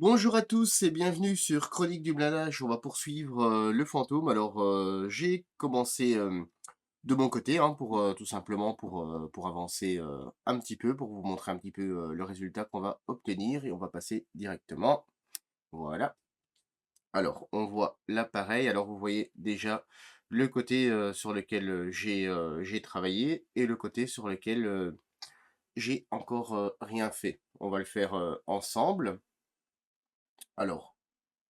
Bonjour à tous et bienvenue sur Chronique du Blindage. On va poursuivre le fantôme. Alors, j'ai commencé de mon côté, hein, pour tout simplement pour avancer un petit peu, pour vous montrer un petit peu le résultat qu'on va obtenir et on va passer directement. Voilà. Alors, on voit l'appareil. Alors, vous voyez déjà le côté sur lequel j'ai travaillé et le côté sur lequel j'ai encore rien fait. On va le faire ensemble. Alors,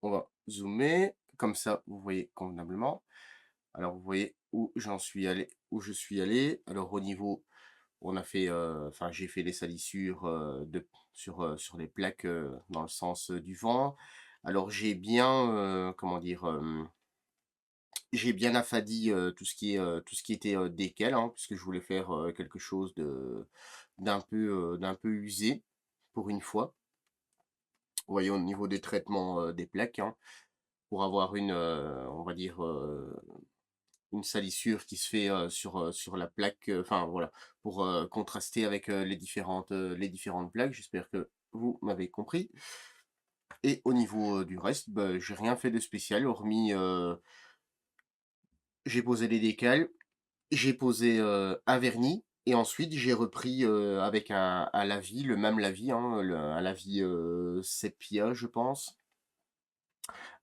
on va zoomer, comme ça vous voyez convenablement. Alors vous voyez où j'en suis allé, où je suis allé. Alors au niveau, on a fait, enfin j'ai fait les salissures sur les plaques dans le sens du vent. Alors j'ai bien, comment dire, j'ai bien affadi tout ce qui était décal, hein, puisque je voulais faire quelque chose d'un peu usé pour une fois. Vous voyez au niveau des traitements des plaques, hein. Pour avoir on va dire, une salissure qui se fait, sur la plaque, enfin voilà, pour contraster avec les différentes plaques. J'espère que vous m'avez compris et au niveau du reste, bah, j'ai rien fait de spécial hormis, j'ai posé les décals, j'ai posé un vernis et ensuite j'ai repris avec un lavis, le même lavis, hein, un lavis sépia, je pense.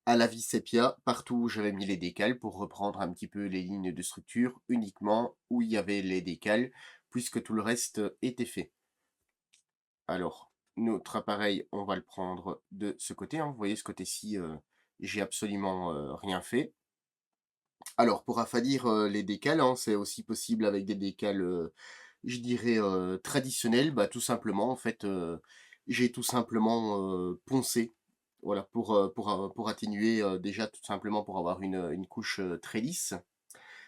À la vis sépia, partout où j'avais mis les décals pour reprendre un petit peu les lignes de structure, uniquement où il y avait les décals, puisque tout le reste était fait. Alors, notre appareil, on va le prendre de ce côté, hein. Vous voyez ce côté-ci, j'ai absolument rien fait. Alors, pour affadir les décals, hein, c'est aussi possible avec des décals, je dirais, traditionnels. Bah, tout simplement, en fait, j'ai tout simplement poncé. Voilà, pour atténuer, déjà tout simplement pour avoir une couche très lisse.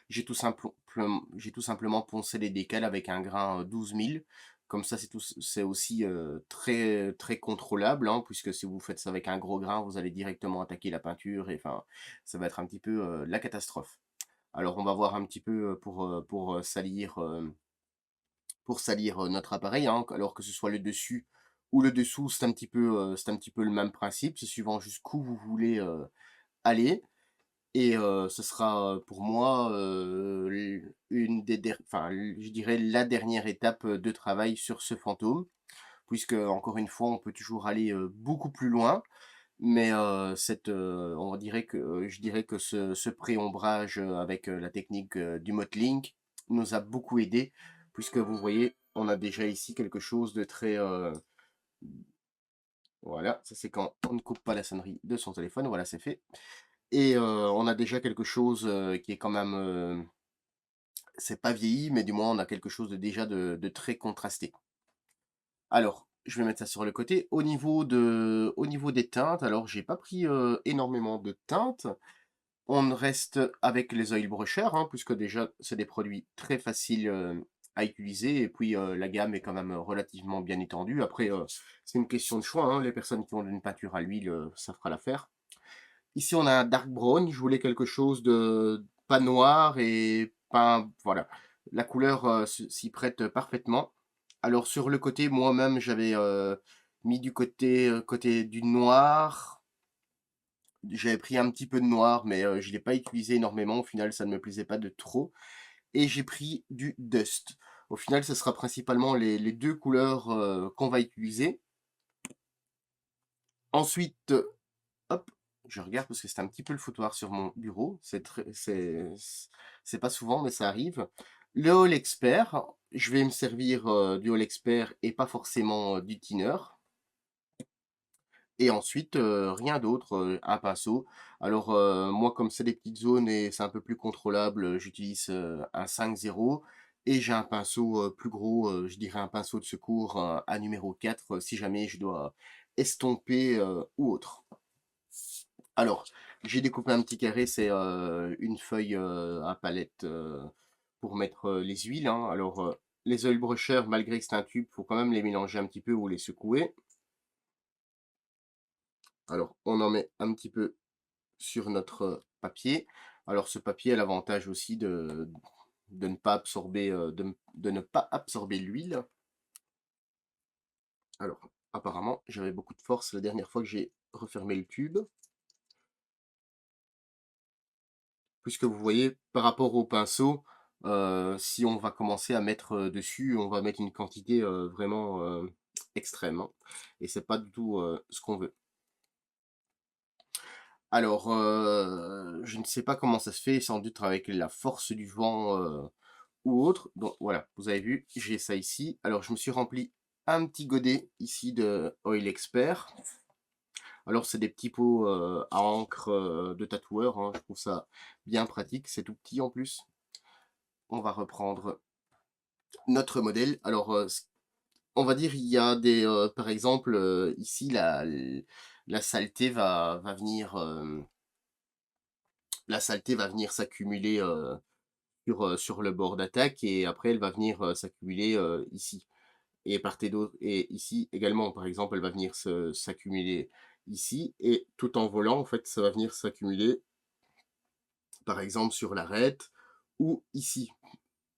J'ai tout simplement poncé les décals avec un grain 12 000. Comme ça, c'est aussi très, très contrôlable, hein, puisque si vous faites ça avec un gros grain, vous allez directement attaquer la peinture et enfin, ça va être un petit peu la catastrophe. Alors, on va voir un petit peu pour salir notre appareil, hein, alors que ce soit le dessus ou le dessous, c'est un petit peu le même principe. C'est suivant jusqu'où vous voulez aller. Et ce sera, pour moi, une des der enfin, je dirais la dernière étape, de travail sur ce fantôme. Puisque encore une fois, on peut toujours aller, beaucoup plus loin. Mais je dirais que ce pré-ombrage, avec, la technique, du mottling nous a beaucoup aidé. Puisque vous voyez, on a déjà ici quelque chose de très, voilà, ça c'est quand on ne coupe pas la sonnerie de son téléphone, voilà, c'est fait. Et on a déjà quelque chose, qui est quand même, c'est pas vieilli, mais du moins on a quelque chose de très contrasté. Alors, je vais mettre ça sur le côté. Au niveau des teintes, alors j'ai pas pris, énormément de teintes. On reste avec les oil brushers, hein, puisque déjà c'est des produits très faciles, à utiliser et puis, la gamme est quand même, relativement bien étendue. Après, c'est une question de choix, hein. Les personnes qui ont une peinture à l'huile, ça fera l'affaire. Ici, on a un dark brown. Je voulais quelque chose de pas noir et pas voilà. La couleur, s'y prête parfaitement. Alors sur le côté, moi-même, j'avais, mis côté du noir. J'avais pris un petit peu de noir, mais, je l'ai pas utilisé énormément. Au final, ça ne me plaisait pas de trop et j'ai pris du dust. Au final, ce sera principalement les 2 couleurs, qu'on va utiliser. Ensuite, hop, je regarde parce que c'est un petit peu le foutoir sur mon bureau. C'est pas souvent, mais ça arrive. Le All Expert, je vais me servir du All Expert et pas forcément du thinner. Et ensuite, rien d'autre, un pinceau. Alors, moi, comme c'est des petites zones et c'est un peu plus contrôlable, j'utilise un 5-0 et j'ai un pinceau plus gros, je dirais un pinceau de secours, un numéro 4, si jamais je dois estomper ou autre. Alors, j'ai découpé un petit carré, c'est, une feuille, à palette, pour mettre, les huiles, hein. Alors, les oil brushers, malgré que c'est un tube, faut quand même les mélanger un petit peu ou les secouer. Alors, on en met un petit peu sur notre, papier. Alors ce papier a l'avantage aussi de ne pas absorber, de ne pas absorber l'huile. Alors, apparemment, j'avais beaucoup de force la dernière fois que j'ai refermer le tube. Puisque vous voyez, par rapport au pinceau, si on va commencer à mettre, dessus, on va mettre une quantité, vraiment, extrême, hein, et c'est pas du tout, ce qu'on veut. Alors, je ne sais pas comment ça se fait, sans doute avec la force du vent, ou autre. Donc voilà, vous avez vu, j'ai ça ici. Alors je me suis rempli un petit godet ici de Oil Expert. Alors c'est des petits pots, à encre, de tatoueur, hein. Je trouve ça bien pratique, c'est tout petit en plus. On va reprendre notre modèle. Alors, on va dire, il y a des, par exemple, ici la saleté va venir, la saleté va venir s'accumuler, sur le bord d'attaque, et après elle va venir, s'accumuler, ici. Et part et d'autre, et ici également, par exemple, elle va venir s'accumuler ici, et tout en volant, en fait, ça va venir s'accumuler, par exemple, sur l'arête ou ici,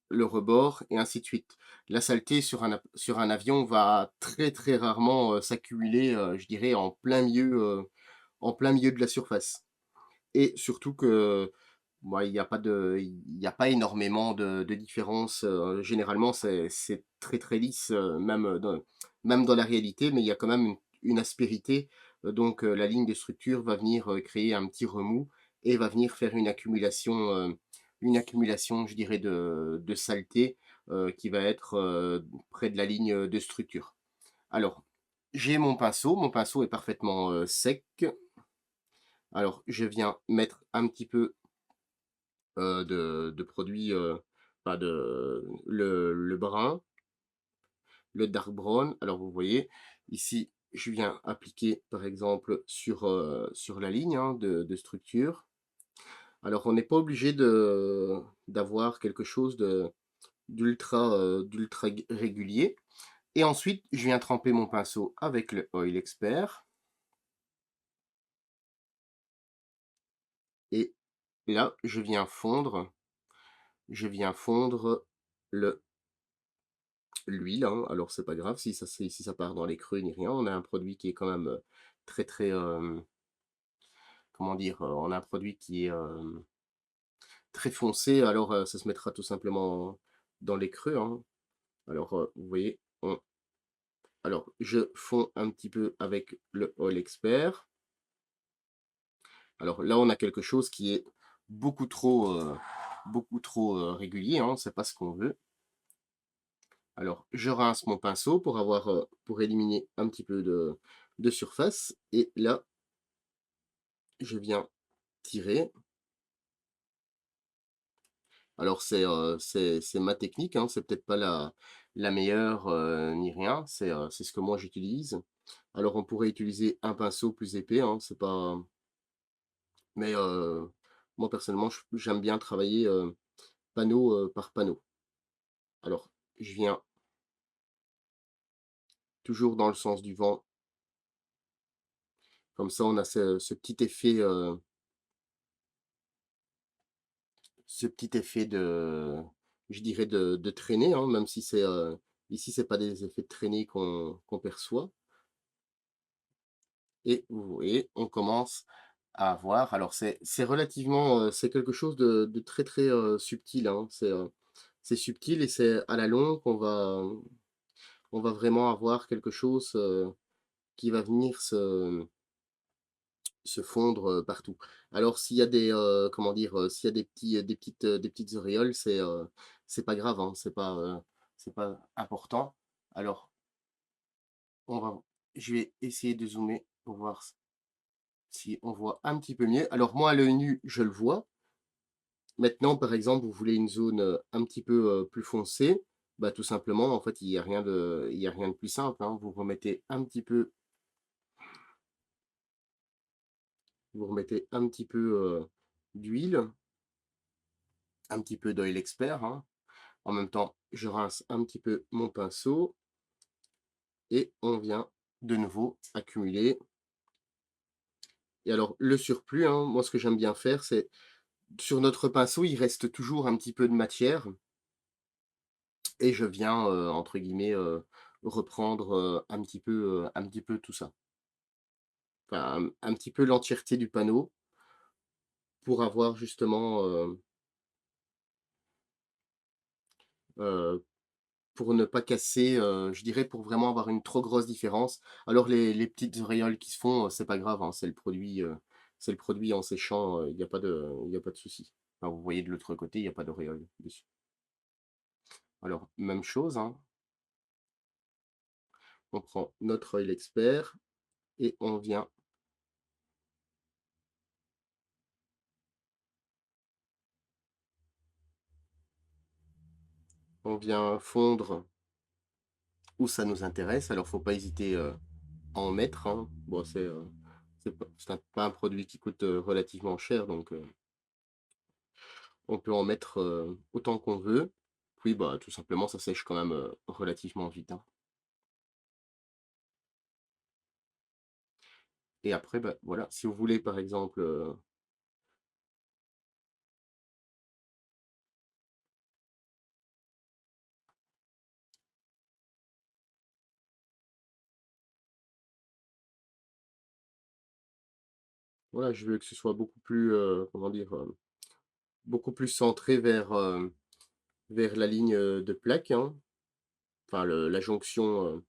le rebord, et ainsi de suite. La saleté sur un avion va très, très rarement, s'accumuler, je dirais en plein milieu de la surface, et surtout que, bah, il y a pas énormément de différence, généralement c'est très, très lisse, même dans la réalité, mais il y a quand même une aspérité, donc la ligne de structure va venir, créer un petit remous, et va venir faire une accumulation, je dirais, de saleté, qui va être, près de la ligne, de structure. Alors, j'ai mon pinceau est parfaitement, sec. Alors je viens mettre un petit peu, de produits, enfin le brun, le dark brown. Alors vous voyez, ici, je viens appliquer par exemple sur la ligne, hein, de structure. Alors on n'est pas obligé d'avoir quelque chose d'ultra régulier. Et ensuite, je viens tremper mon pinceau avec le Oil Expert. Et là, je viens fondre le l'huile, hein. Alors c'est pas grave si ça part dans les creux ni rien. On a un produit qui est quand même, très, très, comment dire? On a un produit qui est, très foncé, alors, ça se mettra tout simplement dans les creux, hein. Alors, vous voyez, alors je fonds un petit peu avec le All Expert. Alors là, on a quelque chose qui est beaucoup trop, régulier, hein, c'est pas ce qu'on veut. Alors, je rince mon pinceau pour éliminer un petit peu de surface, et là, je viens tirer. Alors c'est ma technique, hein, c'est peut-être pas la meilleure, ni rien, c'est ce que moi j'utilise. Alors on pourrait utiliser un pinceau plus épais, hein, c'est pas, mais moi personnellement j'aime bien travailler, panneau, par panneau. Alors je viens toujours dans le sens du vent, comme ça on a ce petit effet, je dirais de traînée, hein, même si ici c'est pas des effets de traînée qu'on perçoit. Et vous voyez, on commence à avoir, alors c'est relativement, c'est quelque chose de très, très, subtil, hein. C'est subtil, et c'est à la longue on va vraiment avoir quelque chose, qui va venir se fondre, partout. Alors s'il y a comment dire? S'il y a des petites auréoles, c'est pas grave, hein, c'est pas important. Alors on va je vais essayer de zoomer pour voir si on voit un petit peu mieux. Alors moi, à l'œil nu, je le vois. Maintenant, par exemple, vous voulez une zone, un petit peu, plus foncée, bah, tout simplement, en fait, il y a rien de plus simple, hein. Vous remettez un petit peu, d'huile, un petit peu d'oil expert, hein. En même temps, je rince un petit peu mon pinceau, et on vient de nouveau accumuler. Et alors le surplus, hein, moi ce que j'aime bien faire, c'est sur notre pinceau, il reste toujours un petit peu de matière. Et je viens, entre guillemets, reprendre, un petit peu tout ça. enfin, un petit peu l'entièreté du panneau pour avoir justement, heu, pour ne pas casser, je dirais pour vraiment avoir une trop grosse différence. Alors les petites auréoles qui se font, c'est pas grave, hein, c'est le produit en séchant, il y a pas de souci. Enfin, vous voyez de l'autre côté, il y a pas d'auréoles dessus. Alors même chose, hein, on prend notre Oil Expert et on vient fondre où ça nous intéresse. Alors faut pas hésiter, à en mettre, hein. Bon c'est pas un produit qui coûte, relativement cher donc on peut en mettre, autant qu'on veut. Puis, bah, tout simplement, ça sèche quand même, relativement vite, hein. Et après, bah, voilà, si vous voulez, par exemple, voilà, je veux que ce soit beaucoup plus, comment dire? Beaucoup plus centré vers, vers la ligne, de plaque, hein, enfin la jonction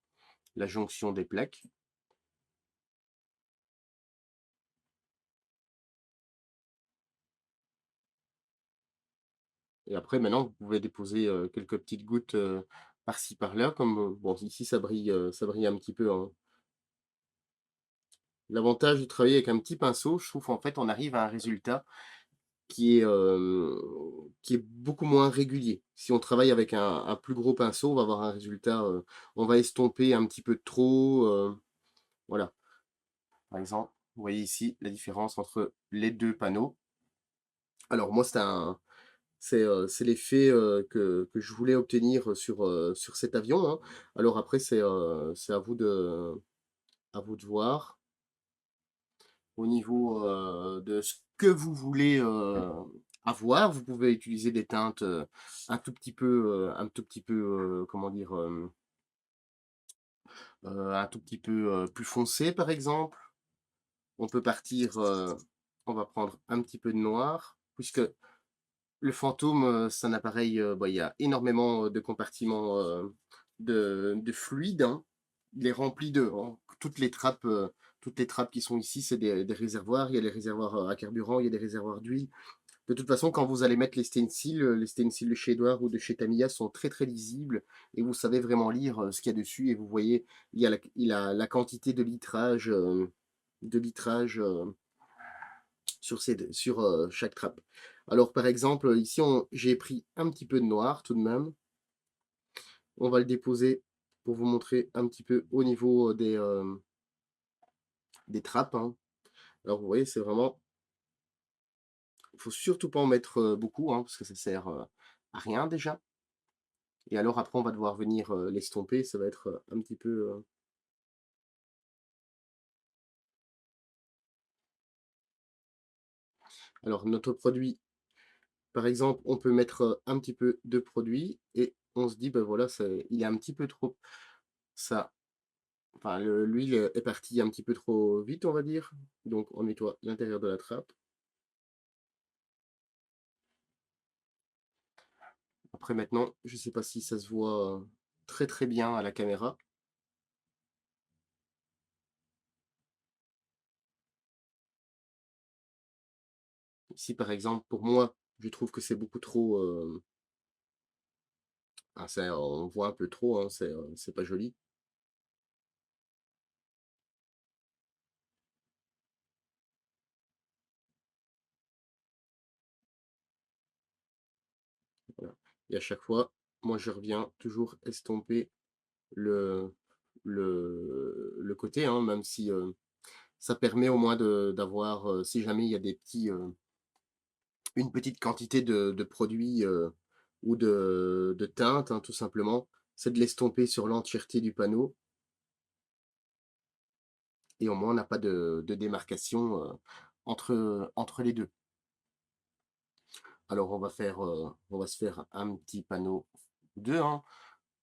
des plaques. Et après maintenant, vous pouvez déposer, quelques petites gouttes, par-ci par-là comme, bon ici ça brille un petit peu, hein. L'avantage de travailler avec un petit pinceau, je trouve en fait on arrive à un résultat qui est beaucoup moins régulier. Si on travaille avec un plus gros pinceau, on va avoir un résultat, on va estomper un petit peu trop, voilà. Par exemple, vous voyez ici la différence entre les 2 panneaux. Alors moi c'est l'effet, que je voulais obtenir, sur cet avion, hein. Alors après c'est à vous de voir. Au niveau, de ce que vous voulez, avoir, vous pouvez utiliser des teintes, un tout petit peu, comment dire? Un tout petit peu, plus foncé, par exemple. On peut partir, on va prendre un petit peu de noir, puisque le Fantôme, c'est un appareil, bah, il y a énormément, de compartiments, de fluide, hein. Il est rempli de en toutes les trappes qui sont ici, c'est des réservoirs. Il y a les réservoirs, à carburant, il y a des réservoirs d'huile. De toute façon, quand vous allez mettre les stencils de chez Edouard ou de chez Tamiya sont très, très lisibles et vous savez vraiment lire, ce qu'il y a dessus et vous voyez, il a la quantité de litrage, sur, chaque trappe. Alors par exemple, ici j'ai pris un petit peu de noir tout de même. On va le déposer pour vous montrer un petit peu au niveau, des trappes, hein. Alors vous voyez, c'est vraiment il faut surtout pas en mettre, beaucoup, hein, parce que ça sert, à rien déjà. Et alors après on va devoir venir, l'estomper, ça va être, un petit peu, alors notre produit, par exemple, on peut mettre, un petit peu de produit et on se dit: «Bah voilà, il est un petit peu trop ça enfin l'huile est partie un petit peu trop vite, on va dire». Donc on nettoie l'intérieur de la trappe. Après maintenant, je ne sais pas si ça se voit, très, très bien à la caméra. Ici, par exemple, pour moi, je trouve que c'est beaucoup trop, on voit un peu trop, hein, c'est pas joli. Voilà. Et à chaque fois, moi je reviens toujours estomper le le côté, hein, même si, ça permet au moins d'avoir, si jamais il y a une petite quantité de produits, ou de teinte, hein, tout simplement, c'est de l'estomper sur l'entièreté du panneau et au moins on n'a pas de démarcation, entre les 2. Alors on va se faire un petit panneau 2, hein.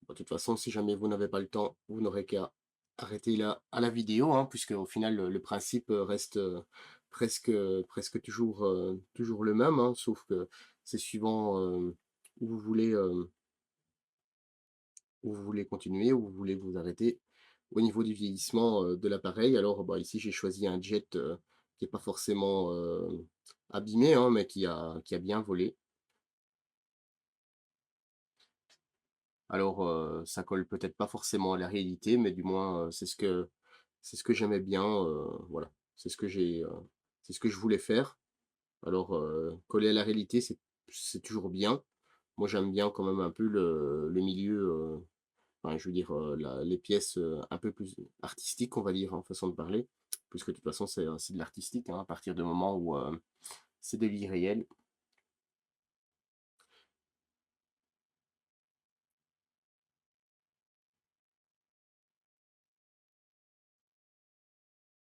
Bah, de toute façon, si jamais vous n'avez pas le temps, vous n'aurez qu'à arrêter là à la vidéo, hein, puisque au final le principe, reste, presque toujours, toujours le même, hein, sauf que c'est suivant, où vous voulez, où vous voulez continuer, où vous voulez vous arrêter au niveau du vieillissement, de l'appareil. Alors, bah, ici, j'ai choisi un jet, qui est pas forcément, abîmé, hein, mais qui a bien volé. Alors, ça colle peut-être pas forcément à la réalité, mais du moins, c'est ce que j'aimais bien, voilà. C'est ce que c'est ce que je voulais faire. Alors, coller à la réalité, c'est toujours bien. Moi, j'aime bien quand même un peu le milieu, enfin, je veux dire, les pièces, un peu plus artistiques, on va dire, en façon de parler. Puisque de toute façon, c'est de l'artistique, hein, à partir du moment où, c'est de l'irréel.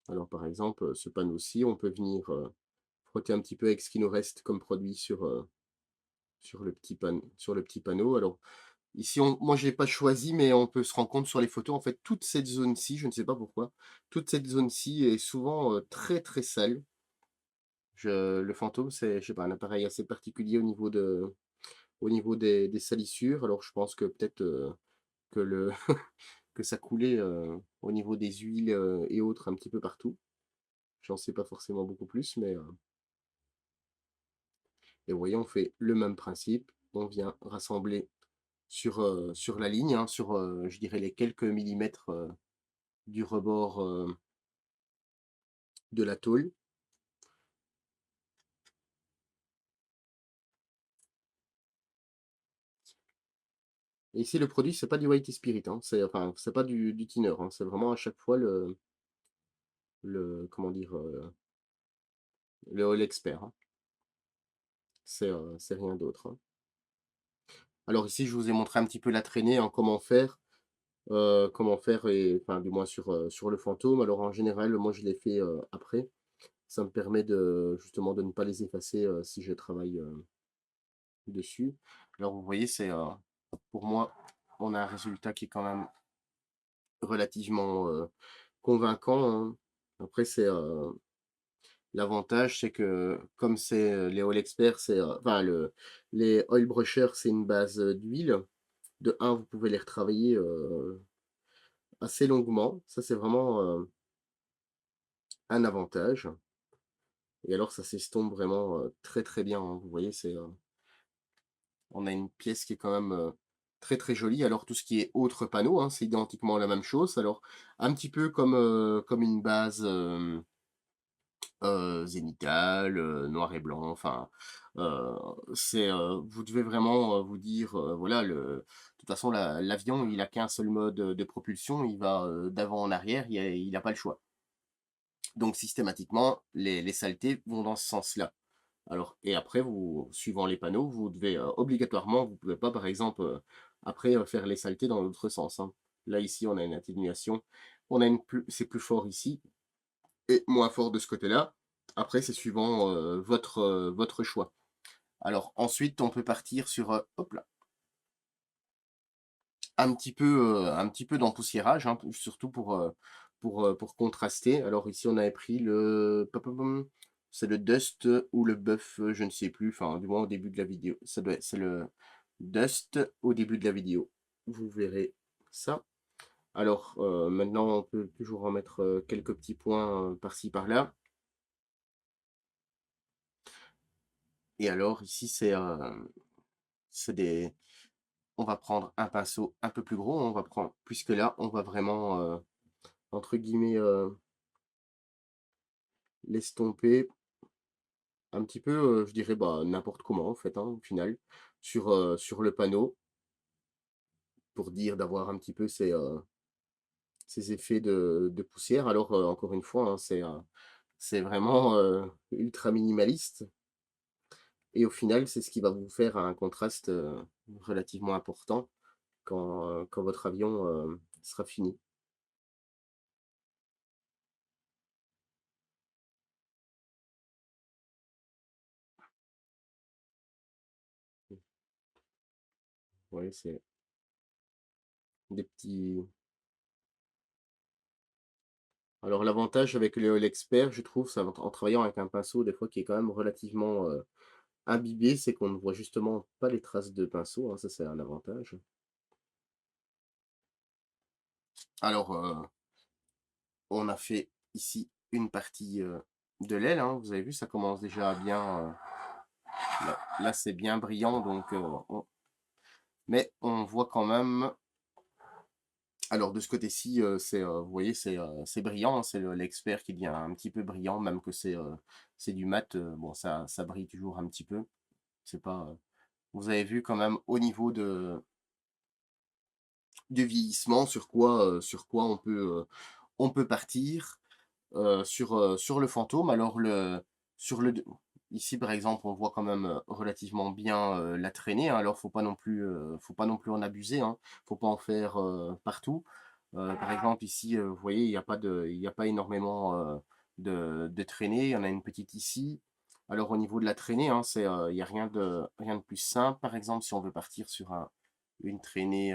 Alors, par exemple, ce panneau-ci, on peut venir, frotter un petit peu avec ce qui nous reste comme produit sur le petit panneau. Alors ici, moi je l'ai pas choisi, mais on peut se rendre compte sur les photos, en fait, toute cette zone-ci, je ne sais pas pourquoi, toute cette zone-ci est souvent, très, très sale. Le fantôme, c'est, je sais pas, un appareil assez particulier au niveau des salissures. Alors je pense que peut-être, que que ça coulait, au niveau des huiles, et autres un petit peu partout. J'en sais pas forcément beaucoup plus, mais, et vous voyez, on fait le même principe. On vient rassembler sur la ligne, hein, je dirais les quelques millimètres, du rebord, de la tôle. Et ici, le produit, c'est pas du White Spirit, hein, c'est pas du thinner, hein, c'est vraiment à chaque fois comment dire, le All Expert, hein. C'est rien d'autre, hein. Alors ici, je vous ai montré un petit peu la traînée, hein, comment faire, et enfin, du moins sur le fantôme. Alors en général, moi, je l'ai fait, après. Ça me permet justement de ne pas les effacer, si je travaille, dessus. Alors vous voyez, pour moi, on a un résultat qui est quand même relativement, convaincant, hein. Après l'avantage, c'est que comme c'est, les oil experts, enfin les oil brushers, c'est une base, d'huile. De un, vous pouvez les retravailler, assez longuement. Ça, c'est vraiment, un avantage, et alors ça s'estompe vraiment, très, très bien, hein. Vous voyez, on a une pièce qui est quand même, très, très jolie. Alors tout ce qui est autres panneaux, hein, c'est identiquement la même chose. Alors un petit peu comme une base, zénithale, noir et blanc, enfin, heu, vous devez vraiment, vous dire, voilà, de toute façon l'avion, il a qu'un seul mode, de propulsion, il va, d'avant en arrière, il a pas le choix. Donc systématiquement, les saletés vont dans ce sens-là. Alors, et après, suivant les panneaux, vous devez, obligatoirement, vous pouvez pas, par exemple, après, faire les saletés dans l'autre sens, hein. Là, ici, on a une atténuation, c'est plus fort ici et moins fort de ce côté-là. Après, c'est suivant, votre choix. Alors ensuite, on peut partir sur, hop là, un petit peu d'empoussiérage, hein, surtout pour contraster. Alors ici, on avait pris c'est le Dust ou le Buff, je ne sais plus, enfin, du moins au début de la vidéo. C'est le Dust au début de la vidéo. Vous verrez ça. Alors, maintenant, on peut toujours en mettre, quelques petits points, par-ci par-là. Et alors ici, c'est des on va prendre un pinceau un peu plus gros, puisque là, on va vraiment, entre guillemets, l'estomper un petit peu, je dirais, bah, n'importe comment en fait, hein, au final, sur le panneau, pour dire d'avoir un petit peu ces effets de poussière. Alors, encore une fois, hein, c'est vraiment, ultra minimaliste, et au final, c'est ce qui va vous faire un contraste, relativement important quand votre avion, sera fini. Ouais, c'est des petits Alors l'avantage avec l'expert, je trouve, ça en travaillant avec un pinceau des fois qui est quand même relativement, imbibé, c'est qu'on ne voit justement pas les traces de pinceau, hein, ça c'est un avantage. Alors, on a fait ici une partie, de l'aile, hein, vous avez vu, ça commence déjà à bien, là c'est bien brillant donc, mais on voit quand même alors de ce côté-ci, vous voyez, c'est brillant, hein, c'est l'expert qui devient un petit peu brillant, même que c'est du mat, bon ça brille toujours un petit peu. C'est pas, vous avez vu quand même au niveau du vieillissement sur quoi on peut partir, sur le fantôme. Alors sur le d ici par exemple, on voit quand même, relativement bien, la traînée, hein, alors faut pas non plus en abuser, hein. Faut pas en faire, partout. Par exemple ici, vous voyez, il y a pas énormément, de traînées. Il y en a une petite ici. Alors au niveau de la traînée, hein, il y a rien de plus simple. Par exemple, si on veut partir sur une traînée,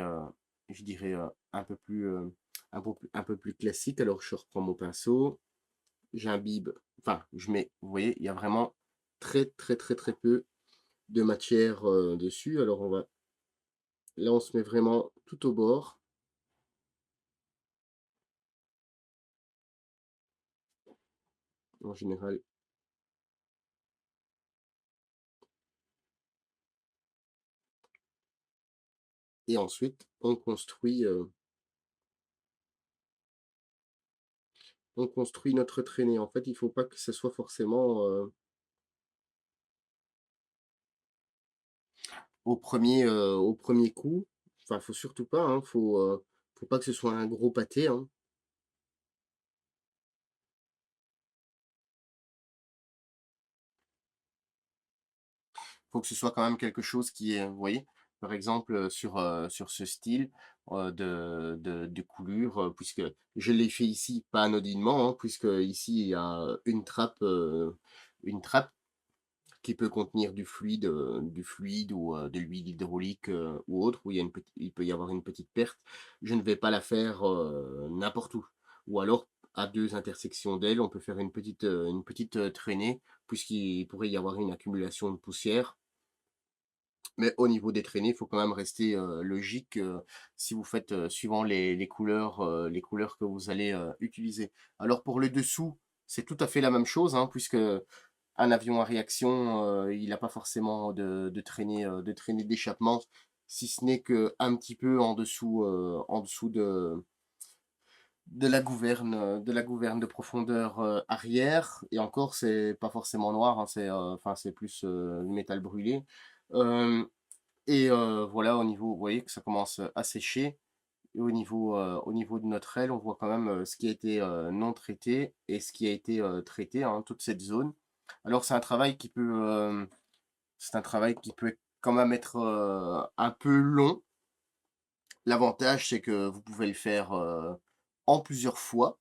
je dirais, un peu plus classique, alors je reprends mon pinceau, j'imbibe, enfin je mets, vous voyez, il y a vraiment très peu de matière, dessus. Alors là on se met vraiment tout au bord, en général. Et ensuite, on construit notre traînée. En fait, il faut pas que ce soit forcément, au premier coup. Enfin, faut surtout pas, hein, faut pas que ce soit un gros pâté, hein. Faut que ce soit quand même quelque chose qui est, vous voyez? Par exemple, sur ce style, de coulure, puisque je l'ai fait ici, pas anodinement, hein, puisque ici il y a une trappe qui peut contenir du fluide ou, de l'huile hydraulique, ou autre, où il peut y avoir une petite perte. Je ne vais pas la faire, n'importe où. Ou alors à 2 intersections d'ailes, on peut faire une petite, traînée, puisqu'il pourrait y avoir une accumulation de poussière. Mais au niveau des traînées, il faut quand même rester, logique, si vous faites, suivant les couleurs que vous allez, utiliser. Alors pour le dessous, c'est tout à fait la même chose, hein, puisque un avion à réaction, il n'a pas forcément de traînée d'échappement, si ce n'est qu'un petit peu en dessous de la gouverne de profondeur, arrière, et encore c'est pas forcément noir, hein, enfin c'est plus, du métal brûlé. Hem Voilà, au niveau, vous voyez que ça commence à sécher, et au niveau de notre aile, on voit quand même, ce qui a été, non traité et ce qui a été, traité, hein, toute cette zone. Alors c'est un travail qui peut quand même être, un peu long. L'avantage, c'est que vous pouvez le faire, en plusieurs fois,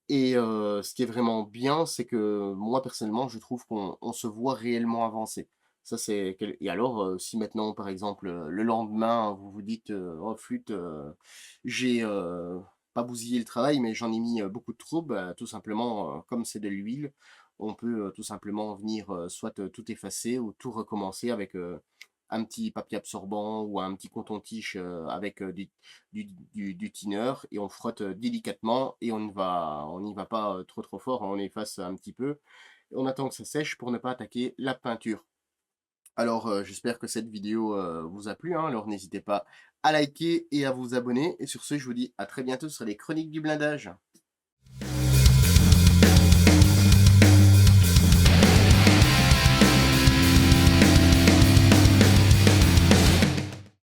et ce qui est vraiment bien, c'est que moi, personnellement, je trouve qu'on se voit réellement avancer. Ça, c'est quel et alors, si maintenant, par exemple, le lendemain, vous vous dites, «Oh flûte, j'ai, pas bousillé le travail, mais j'en ai mis, beaucoup de trop», bah, tout simplement, comme c'est de l'huile, on peut, tout simplement venir, soit, tout effacer ou tout recommencer avec, un petit papier absorbant ou un petit coton-tige, avec, du thinner, et on frotte, délicatement, et on n'y va pas, trop fort, hein, on efface un petit peu et on attend que ça sèche pour ne pas attaquer la peinture. Alors, j'espère que cette vidéo, vous a plu, hein, alors n'hésitez pas à liker et à vous abonner, et sur ce, je vous dis à très bientôt sur les Chroniques du blindage.